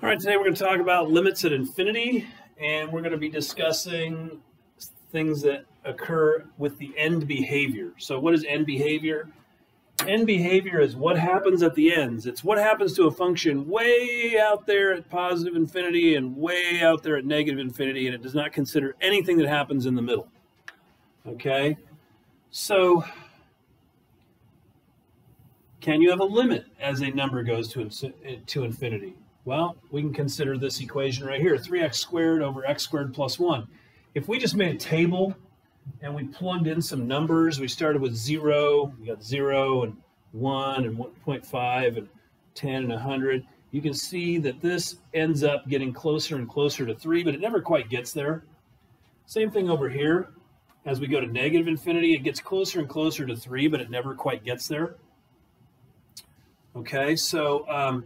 All right, today we're going to talk about limits at infinity, and we're going to be discussing things that occur with the end behavior. So what is end behavior? End behavior is what happens at the ends. It's what happens to a function way out there at positive infinity and way out there at negative infinity, and it does not consider anything that happens in the middle. Okay? So can you have a limit as a number goes to infinity? Well, we can consider this equation right here, 3x squared over x squared plus 1. If we just made a table and we plugged in some numbers, we started with 0, we got 0 and 1 and 1.5 and 10 and 100, you can see that this ends up getting closer and closer to 3, but it never quite gets there. Same thing over here. As we go to negative infinity, it gets closer and closer to 3, but it never quite gets there. Okay, so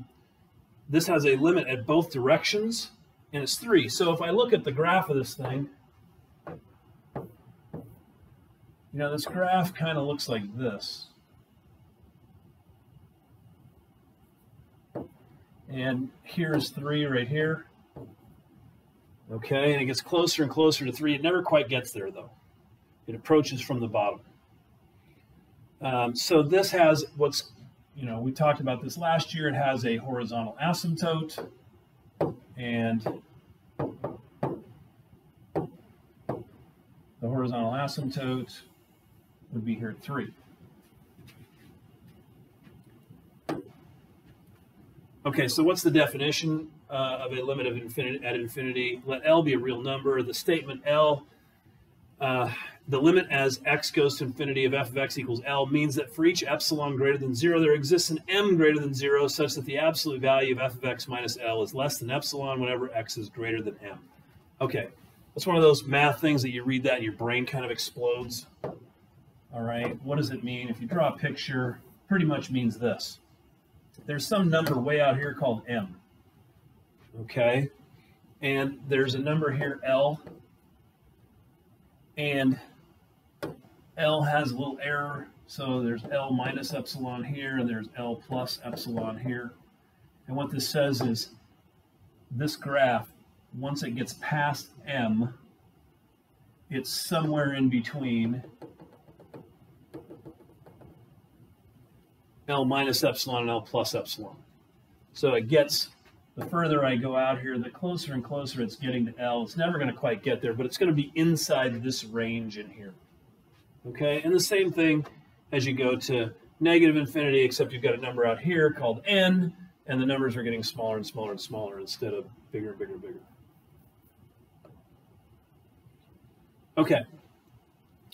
this has a limit at both directions, and it's 3. So if I look at the graph of this thing, you know, this graph kind of looks like this. And here's 3 right here. Okay, and it gets closer and closer to 3. It never quite gets there, though. It approaches from the bottom. So this has what's, you know, we talked about this last year. It has a horizontal asymptote, and the horizontal asymptote would be here at 3. Okay, so what's the definition of a limit of infinity at infinity? Let L be a real number. The statement L, the limit as x goes to infinity of f of x equals L means that for each epsilon greater than 0, there exists an m greater than 0 such that the absolute value of f of x minus L is less than epsilon whenever x is greater than m. Okay, that's one of those math things that you read that and your brain kind of explodes. All right, what does it mean? If you draw a picture, pretty much means this. There's some number way out here called m. Okay, and there's a number here, L, and L has a little error, so there's L minus epsilon here, and there's L plus epsilon here. And what this says is this graph, once it gets past M, it's somewhere in between L minus epsilon and L plus epsilon. So it gets, the further I go out here, the closer and closer it's getting to L. It's never going to quite get there, but it's going to be inside this range in here. Okay, and the same thing as you go to negative infinity, except you've got a number out here called n, and the numbers are getting smaller and smaller and smaller instead of bigger and bigger and bigger. Okay,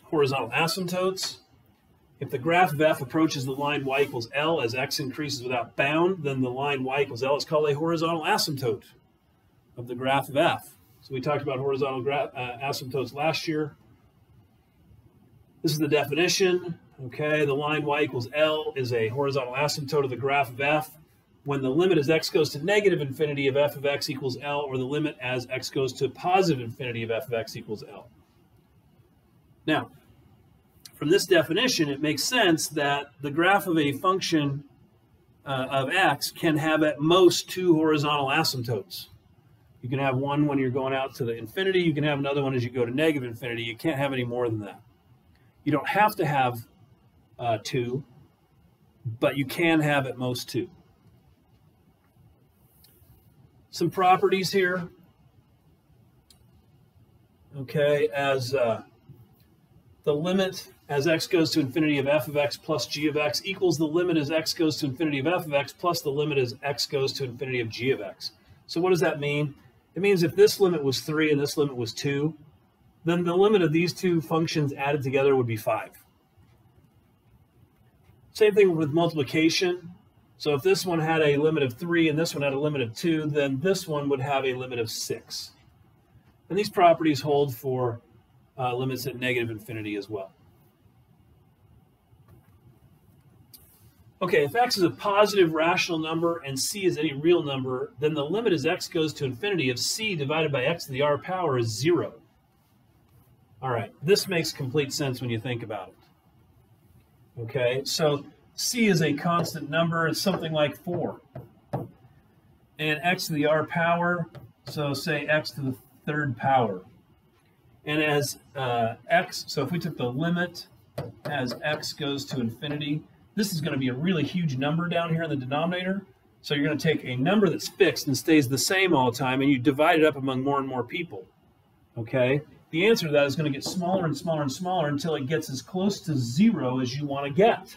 horizontal asymptotes. If the graph of f approaches the line y equals L as x increases without bound, then the line y equals L is called a horizontal asymptote of the graph of f. So we talked about horizontal asymptotes last year. This is the definition. Okay, the line y equals L is a horizontal asymptote of the graph of f when the limit as x goes to negative infinity of f of x equals L, or the limit as x goes to positive infinity of f of x equals L. Now, from this definition, it makes sense that the graph of a function of x can have at most 2 horizontal asymptotes. You can have one when you're going out to the infinity. You can have another one as you go to negative infinity. You can't have any more than that. You don't have to have 2, but you can have at most 2. Some properties here. Okay, as the limit as x goes to infinity of f of x plus g of x equals the limit as x goes to infinity of f of x plus the limit as x goes to infinity of g of x. So what does that mean? It means if this limit was 3 and this limit was 2, then the limit of these two functions added together would be 5. Same thing with multiplication. So if this one had a limit of 3 and this one had a limit of 2, then this one would have a limit of 6. And these properties hold for limits at negative infinity as well. Okay, if x is a positive rational number and c is any real number, then the limit as x goes to infinity of c divided by x to the r power is 0. All right, this makes complete sense when you think about it. Okay, so c is a constant number. It's something like 4. and x to the r power, so say x to the third power. And as x, so if we took the limit as x goes to infinity, this is going to be a really huge number down here in the denominator. So you're going to take a number that's fixed and stays the same all the time, and you divide it up among more and more people. Okay? The answer to that is going to get smaller and smaller and smaller until it gets as close to 0 as you want to get.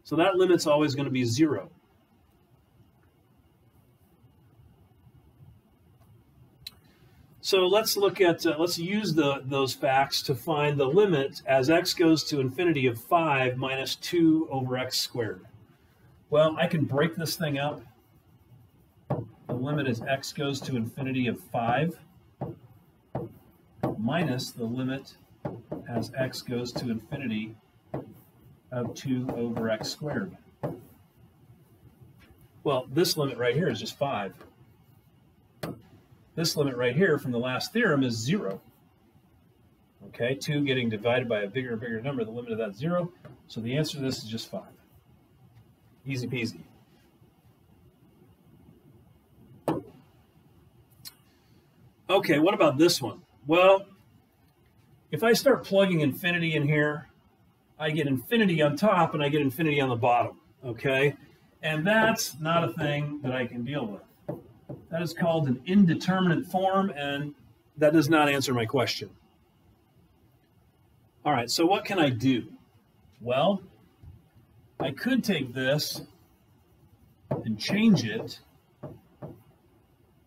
So that limit's always going to be 0. So let's look at, let's use those facts to find the limit as x goes to infinity of 5 minus 2 over x squared. Well, I can break this thing up. The limit as x goes to infinity of 5 minus the limit as x goes to infinity of 2 over x squared. Well, this limit right here is just 5. This limit right here from the last theorem is 0. Okay, 2 getting divided by a bigger and bigger number, the limit of that is 0. So the answer to this is just 5. Easy peasy. Okay, what about this one? Well, if I start plugging infinity in here, I get infinity on top and I get infinity on the bottom. Okay, and that's not a thing that I can deal with. That is called an indeterminate form, and that does not answer my question. All right, so what can I do? Well, I could take this and change it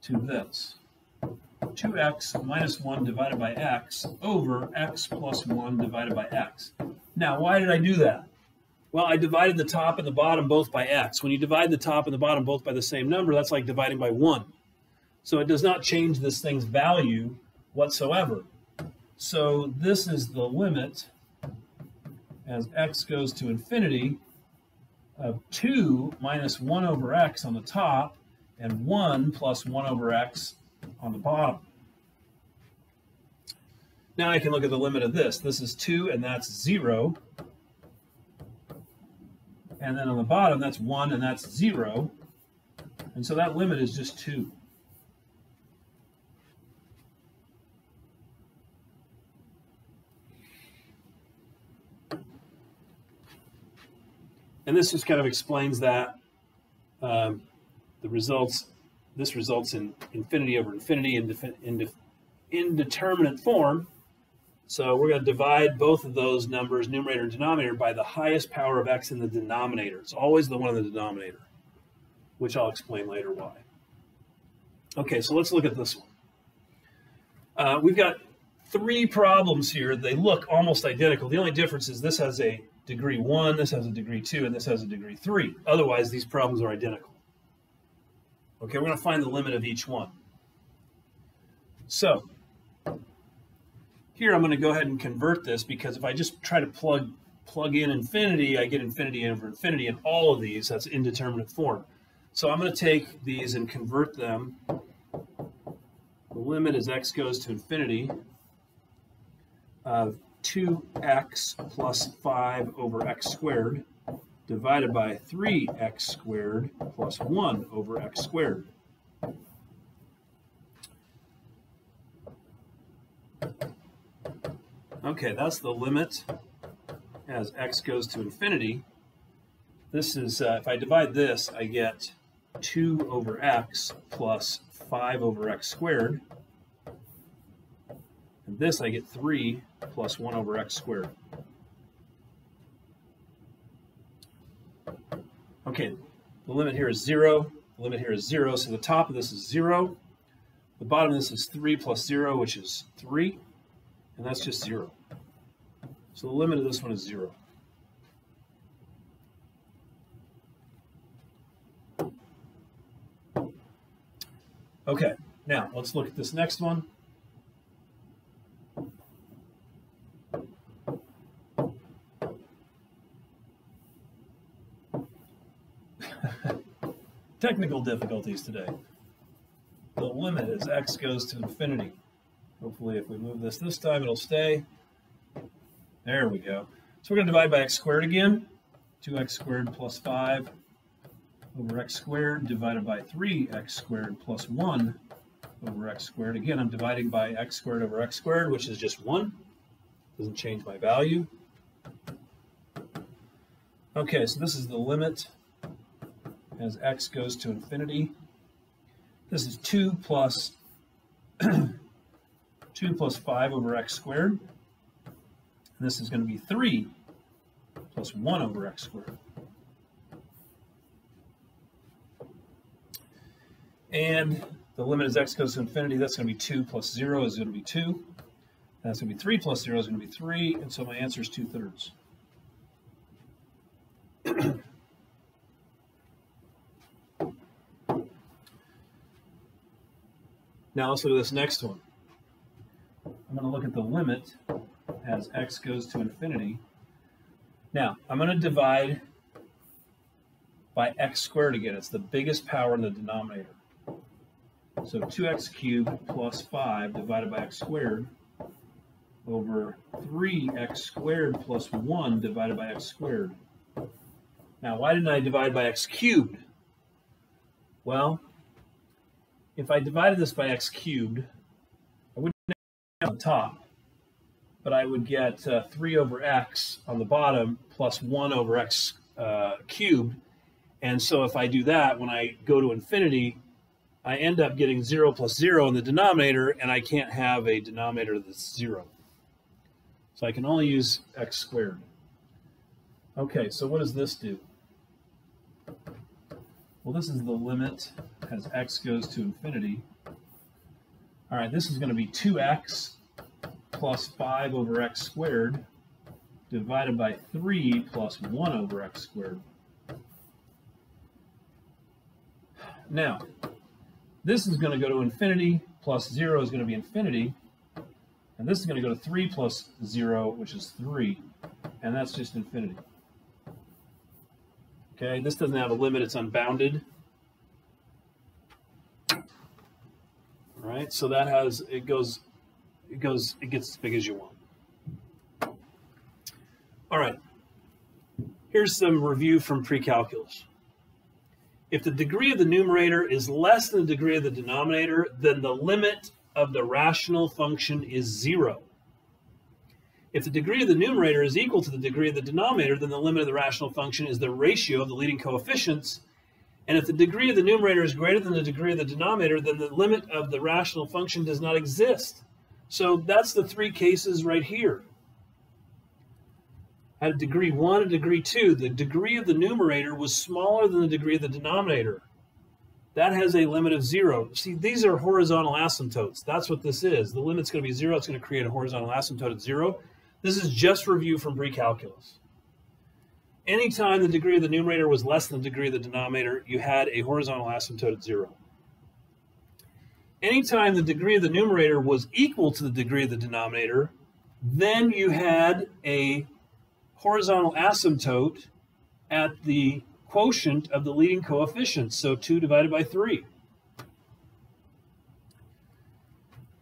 to this. 2x minus 1 divided by x over x plus 1 divided by x. Now, why did I do that? Well, I divided the top and the bottom both by x. When you divide the top and the bottom both by the same number, that's like dividing by 1. So it does not change this thing's value whatsoever. So this is the limit as x goes to infinity of 2 minus 1 over x on the top and 1 plus 1 over x on the bottom. Now I can look at the limit of this. This is 2 and that's 0. And then on the bottom, that's 1 and that's 0. And so that limit is just 2. And this just kind of explains that this results in infinity over infinity in indeterminate form. So we're going to divide both of those numbers, numerator and denominator, by the highest power of x in the denominator. It's always the one in the denominator, which I'll explain later why. Okay, so let's look at this one. We've got 3 problems here. They look almost identical. The only difference is this has a degree 1, this has a degree 2, and this has a degree 3. Otherwise, these problems are identical. Okay, we're going to find the limit of each one. So here I'm going to go ahead and convert this, because if I just try to plug in infinity, I get infinity over infinity, and all of these, that's indeterminate form. So I'm going to take these and convert them. The limit as x goes to infinity of 2x plus 5 over x squared divided by 3x squared plus 1 over x squared. Okay, that's the limit as x goes to infinity. This is, if I divide this, I get 2 over x plus 5 over x squared. And this I get 3 plus 1 over x squared. Okay, the limit here is 0. The limit here is 0, so the top of this is 0. The bottom of this is 3 plus 0, which is 3. And that's just 0. So the limit of this one is 0. Okay, now let's look at this next one. Technical difficulties today. The limit as x goes to infinity. Hopefully if we move this time, it'll stay. There we go. So we're going to divide by x squared again. 2x squared plus 5 over x squared divided by 3x squared plus 1 over x squared. Again, I'm dividing by x squared over x squared, which is just 1. Doesn't change my value. Okay, so this is the limit as x goes to infinity. This is 2 plus 2 plus 5 over x squared. And this is going to be 3 plus 1 over x squared. And the limit as x goes to infinity, that's going to be 2 plus 0 is going to be 2. That's going to be 3 plus 0 is going to be 3. And so my answer is 2/3. Now let's look at this next one. I'm going to look at the limit as x goes to infinity. Now, I'm going to divide by x squared again. It's the biggest power in the denominator. So 2x cubed plus 5 divided by x squared over 3x squared plus 1 divided by x squared. Now, why didn't I divide by x cubed? Well, if I divided this by x cubed, I wouldn't have on the top, but I would get 3 over x on the bottom plus 1 over x cubed. And so if I do that, when I go to infinity, I end up getting 0 plus 0 in the denominator, and I can't have a denominator that's 0. So I can only use x squared. Okay, so what does this do? Well, this is the limit as x goes to infinity. All right, this is going to be 2x plus 5 over x squared divided by 3 plus 1 over x squared. Now, this is going to go to infinity, plus 0 is going to be infinity, and this is going to go to 3 plus 0, which is 3, and that's just infinity. Okay, this doesn't have a limit, it's unbounded. All right, so that has, it gets as big as you want. All right, here's some review from pre-calculus. If the degree of the numerator is less than the degree of the denominator, then the limit of the rational function is 0. If the degree of the numerator is equal to the degree of the denominator, then the limit of the rational function is the ratio of the leading coefficients. And if the degree of the numerator is greater than the degree of the denominator, then the limit of the rational function does not exist. So that's the 3 cases right here. At degree 1 and degree 2, the degree of the numerator was smaller than the degree of the denominator. That has a limit of 0. See, these are horizontal asymptotes. That's what this is. The limit's going to be 0. It's going to create a horizontal asymptote at 0. This is just review from pre-calculus. Anytime the degree of the numerator was less than the degree of the denominator, you had a horizontal asymptote at 0. Anytime the degree of the numerator was equal to the degree of the denominator, then you had a horizontal asymptote at the quotient of the leading coefficients, so 2 divided by 3.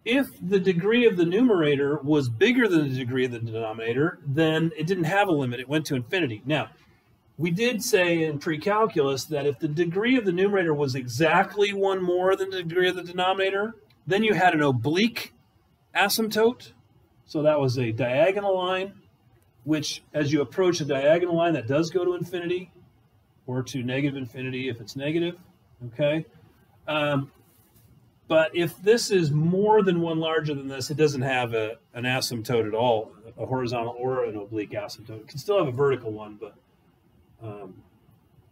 If the degree of the numerator was bigger than the degree of the denominator, then it didn't have a limit, it went to infinity. Now, we did say in pre-calculus that if the degree of the numerator was exactly 1 more than the degree of the denominator, then you had an oblique asymptote, so that was a diagonal line, which as you approach a diagonal line, that does go to infinity, or to negative infinity if it's negative, okay? But if this is more than 1 larger than this, it doesn't have an asymptote at all, a horizontal or an oblique asymptote. It can still have a vertical one, but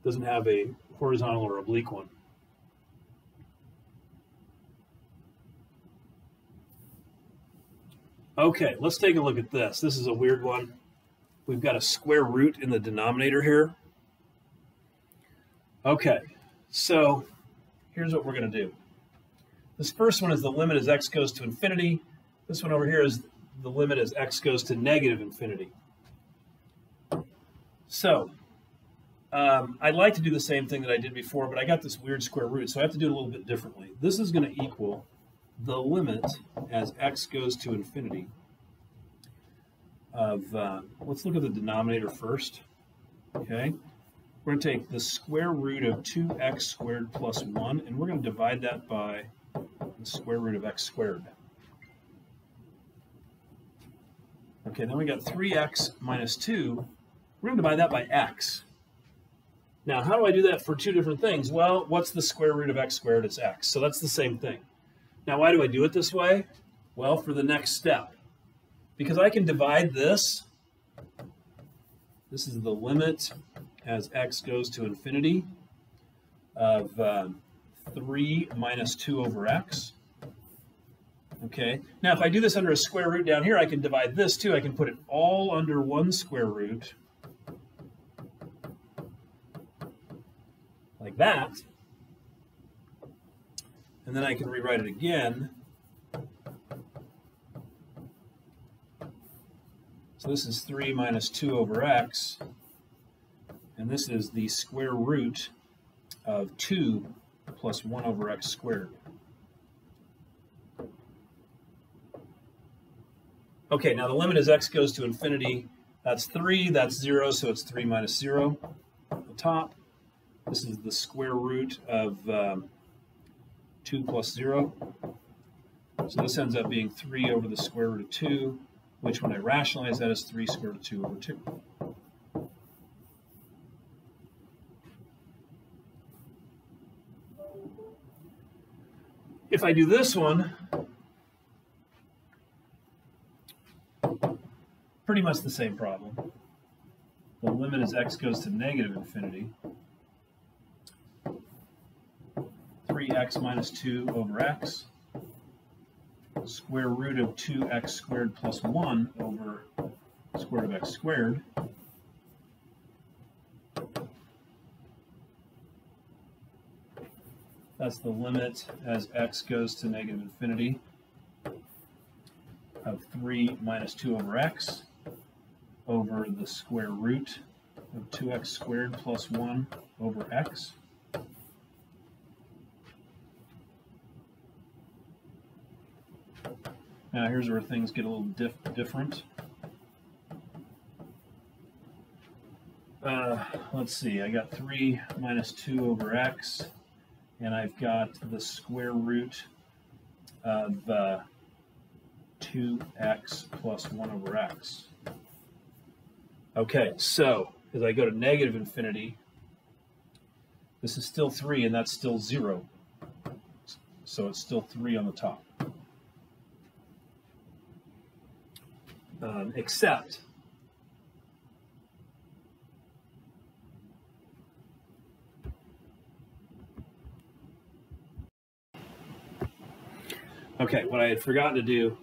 doesn't have a horizontal or oblique one. Okay, let's take a look at this. This is a weird one. We've got a square root in the denominator here. Okay, so here's what we're going to do. This first one is the limit as x goes to infinity. This one over here is the limit as x goes to negative infinity. So I'd like to do the same thing that I did before, but I got this weird square root, so I have to do it a little bit differently. This is going to equal the limit as x goes to infinity of, let's look at the denominator first, okay? we're going to take the square root of 2x squared plus 1, and we're going to divide that by the square root of x squared. Okay, then we got 3x minus 2. We're going to divide that by x. Now, how do I do that for two different things? Well, what's the square root of x squared? It's x. So that's the same thing. Now, why do I do it this way? Well, for the next step. Because I can divide this. This is the limit as x goes to infinity of 3 minus 2 over x. Okay, now if I do this under a square root down here, I can divide this too. I can put it all under one square root, like that. And then I can rewrite it again. So this is 3 minus 2 over x, and this is the square root of 2 plus 1 over x squared. Okay, now the limit as x goes to infinity, that's 3, that's 0, so it's 3 minus 0 at the top. This is the square root of 2 plus 0. So this ends up being 3 over the square root of 2, which when I rationalize that is 3 square root of 2 over 2. If I do this one, pretty much the same problem. The limit as x goes to negative infinity. 3x minus 2 over x. Square root of 2x squared plus 1 over square root of x squared. That's the limit as x goes to negative infinity of 3 minus 2 over x over the square root of 2x squared plus 1 over x. Now here's where things get a little different. Let's see, I got 3 minus 2 over x, and I've got the square root of 2x plus 1 over x. Okay, so as I go to negative infinity, this is still 3 and that's still 0. So it's still 3 on the top. Except okay, what I had forgotten to do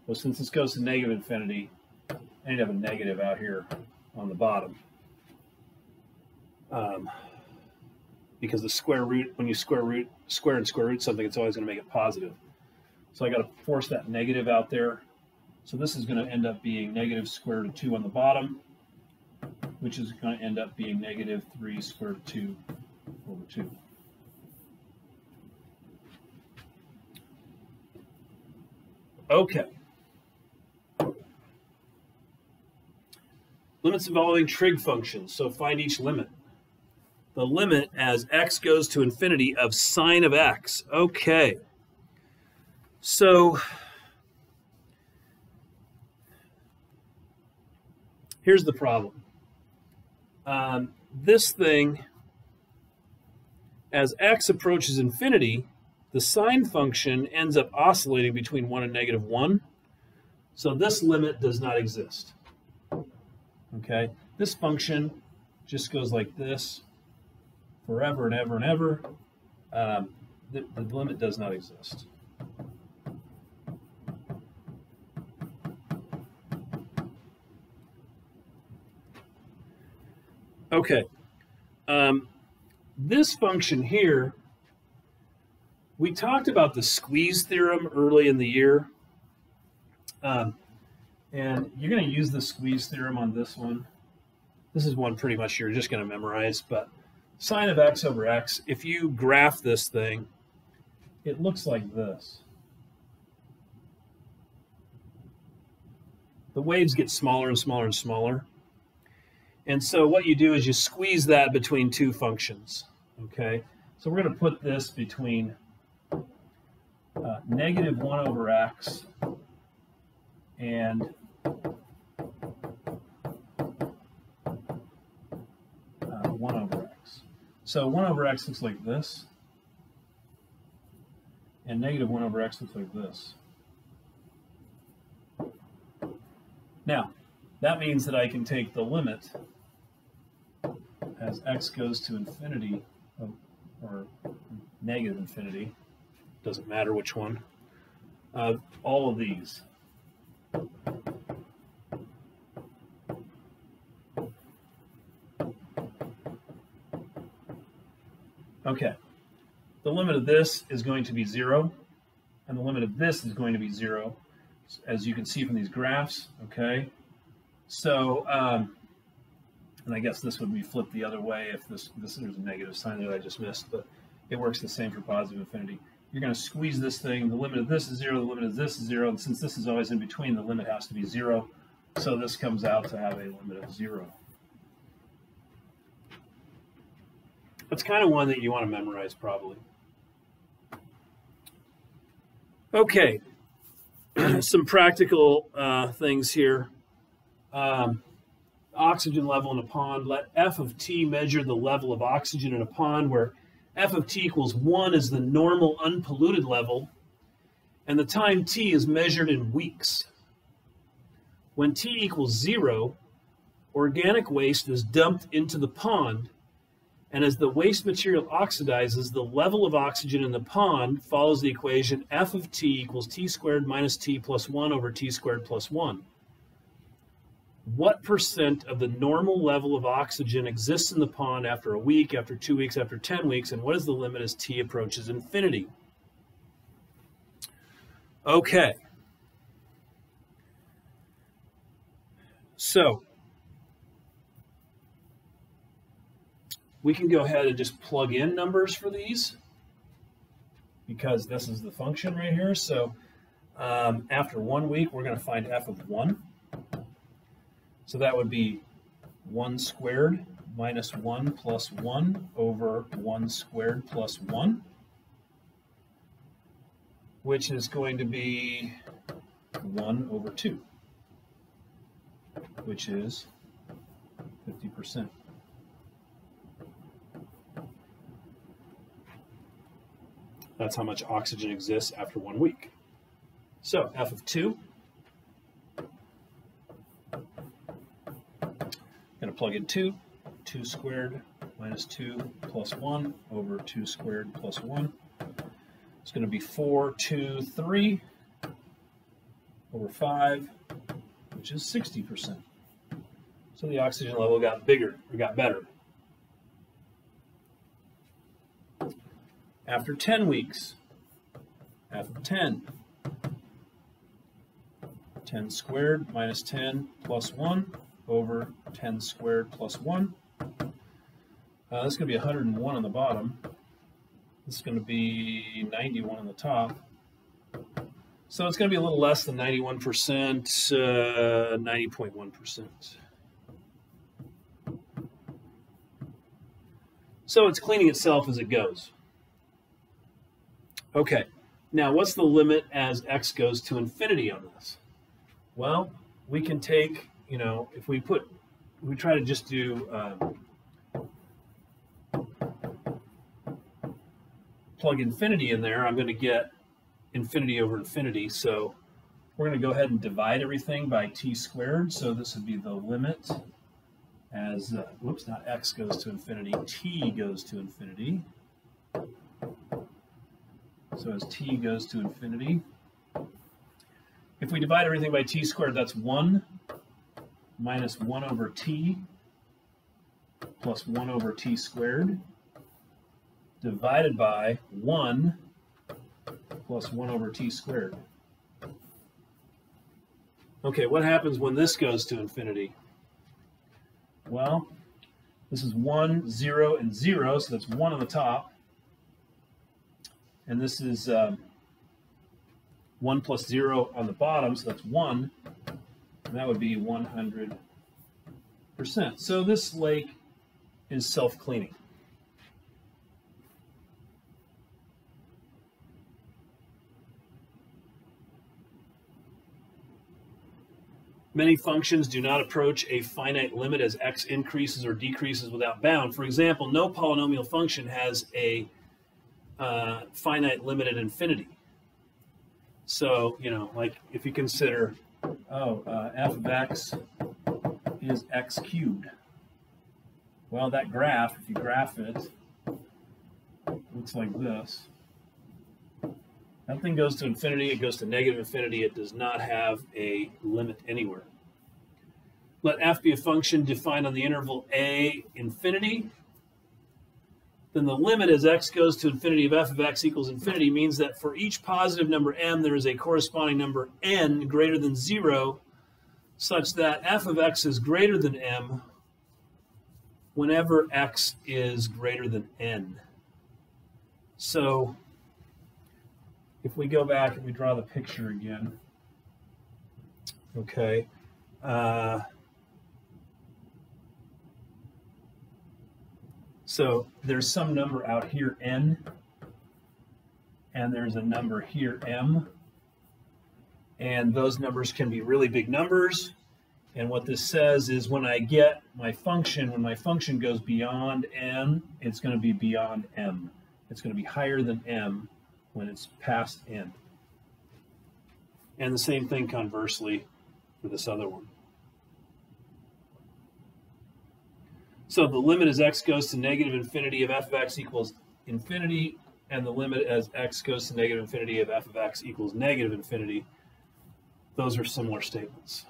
was, since this goes to negative infinity, I need to have a negative out here on the bottom. Because the square root, when you square and square root something, it's always going to make it positive. So I got to force that negative out there. So this is going to end up being negative square root of 2 on the bottom, which is going to end up being negative 3 square root of 2 over 2. Okay. Limits involving trig functions. So find each limit. The limit as x goes to infinity of sine of x. Okay. So here's the problem. This thing, as x approaches infinity, the sine function ends up oscillating between 1 and negative 1. So this limit does not exist. Okay, this function just goes like this forever and ever and ever. The limit does not exist. Okay, this function here, we talked about the squeeze theorem early in the year. And you're going to use the squeeze theorem on this one. This is one pretty much you're just going to memorize, but sine of x over x, if you graph this thing, it looks like this. The waves get smaller and smaller and smaller. And so what you do is you squeeze that between two functions, okay? So we're going to put this between negative 1 over x and 1 over x. So 1 over x looks like this, and negative 1 over x looks like this. Now, that means that I can take the limit as x goes to infinity, or negative infinity, doesn't matter which one, of all of these. Okay, the limit of this is going to be 0, and the limit of this is going to be 0, as you can see from these graphs, okay? So, and I guess this would be flipped the other way if there's a negative sign there that I just missed, but it works the same for positive infinity. You're going to squeeze this thing, the limit of this is 0, the limit of this is 0, and since this is always in between, the limit has to be 0, so this comes out to have a limit of 0. That's kind of one that you want to memorize, probably. Okay, some practical things here. Oxygen level in a pond. Let f of t measure the level of oxygen in a pond where f of t equals 1 is the normal unpolluted level, and the time t is measured in weeks. When t equals 0, organic waste is dumped into the pond, and as the waste material oxidizes, the level of oxygen in the pond follows the equation f of t equals t squared minus t plus 1 over t squared plus 1. What percent of the normal level of oxygen exists in the pond after a week, after 2 weeks, after 10 weeks, and what is the limit as t approaches infinity? Okay. So, we can go ahead and just plug in numbers for these because this is the function right here. So, after 1 week, we're going to find f of 1. So that would be 1 squared minus 1 plus 1 over 1 squared plus 1, which is going to be 1 over 2, which is 50%. That's how much oxygen exists after 1 week. So f of 2. Going to plug in 2 squared minus 2 plus 1 over 2 squared plus 1. It's going to be 4, 2, 3 over 5, which is 60%. So the oxygen level got bigger, or got better. After 10 weeks, f of 10. 10 squared minus 10 plus 1 over 10 squared plus 1. This is going to be 101 on the bottom. This is going to be 91 on the top. So it's going to be a little less than 91%, 90.1%. So it's cleaning itself as it goes. Okay, now what's the limit as x goes to infinity on this? Well, we can take, you know, if we try to just do plug infinity in there, I'm going to get infinity over infinity. So we're going to go ahead and divide everything by t squared. So this would be the limit as, whoops, not x goes to infinity, t goes to infinity. So as t goes to infinity, if we divide everything by t squared, that's 1 minus 1 over t plus 1 over t squared divided by 1 plus 1 over t squared. Okay, what happens when this goes to infinity? Well, this is 1, 0, and 0, so that's 1 on the top. And this is 1 plus 0 on the bottom, so that's 1. And that would be 100 So this lake is self-cleaning. Many functions do not approach a finite limit as x increases or decreases without bound. For example, no polynomial function has a finite limit at infinity. So, you know, like if you consider, f of x is x cubed. Well, that graph, if you graph it, looks like this. That thing goes to infinity, it goes to negative infinity, it does not have a limit anywhere. Let f be a function defined on the interval a infinity. Then the limit as x goes to infinity of f of x equals infinity means that for each positive number m, there is a corresponding number n greater than 0, such that f of x is greater than m whenever x is greater than n. So if we go back and we draw the picture again, okay, so there's some number out here, n, and there's a number here, m, and those numbers can be really big numbers. And what this says is when I get my function, when my function goes beyond n, it's going to be beyond m. It's going to be higher than m when it's past n. And the same thing conversely for this other one. So the limit as x goes to negative infinity of f of x equals infinity, and the limit as x goes to negative infinity of f of x equals negative infinity, those are similar statements.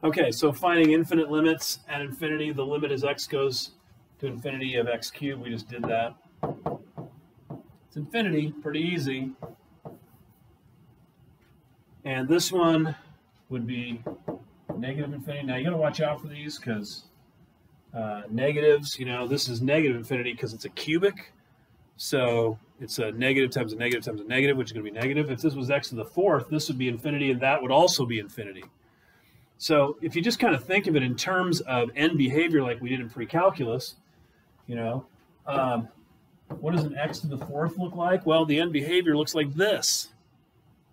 Okay, so finding infinite limits at infinity, the limit as x goes to infinity of x cubed, we just did that. It's infinity, pretty easy. And this one would be negative infinity. Now you gotta watch out for these because negatives, you know, this is negative infinity because it's a cubic. So it's a negative times a negative times a negative, which is gonna be negative. If this was x to the fourth, this would be infinity and that would also be infinity. So if you just kind of think of it in terms of n behavior like we did in pre-calculus, you know, what does an x to the fourth look like? Well, the n behavior looks like this.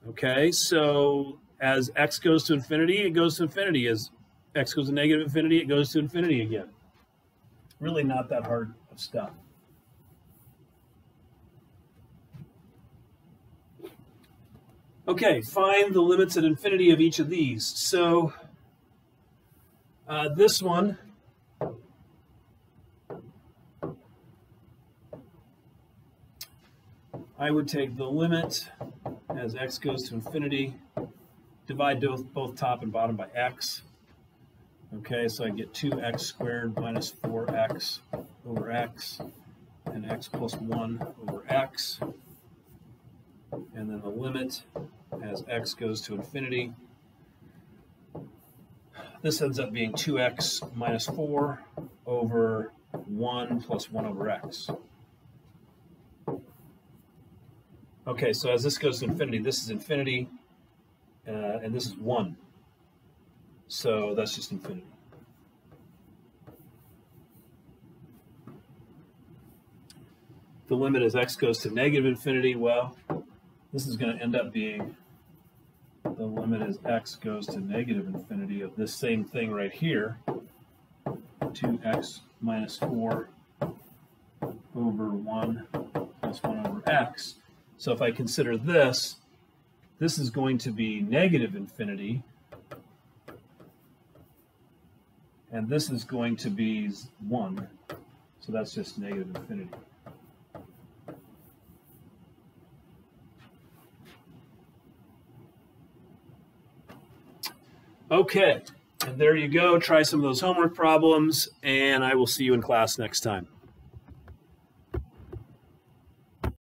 Okay, so as x goes to infinity, it goes to infinity. As x goes to negative infinity, it goes to infinity again. Really not that hard of stuff. Okay, find the limits at infinity of each of these. So this one, I would take the limit as x goes to infinity, divide both top and bottom by x. Okay, so I get 2x squared minus 4x over x, and x plus 1 over x. And then the limit as x goes to infinity, this ends up being 2x minus 4 over 1 plus 1 over x. Okay, so as this goes to infinity, this is infinity, and this is 1. So that's just infinity. The limit as x goes to negative infinity, well, this is going to end up being the limit as x goes to negative infinity of this same thing right here, 2x minus 4 over 1 plus 1 over x. So if I consider this, this is going to be negative infinity, and this is going to be 1. So that's just negative infinity. Okay, and there you go. Try some of those homework problems, and I will see you in class next time.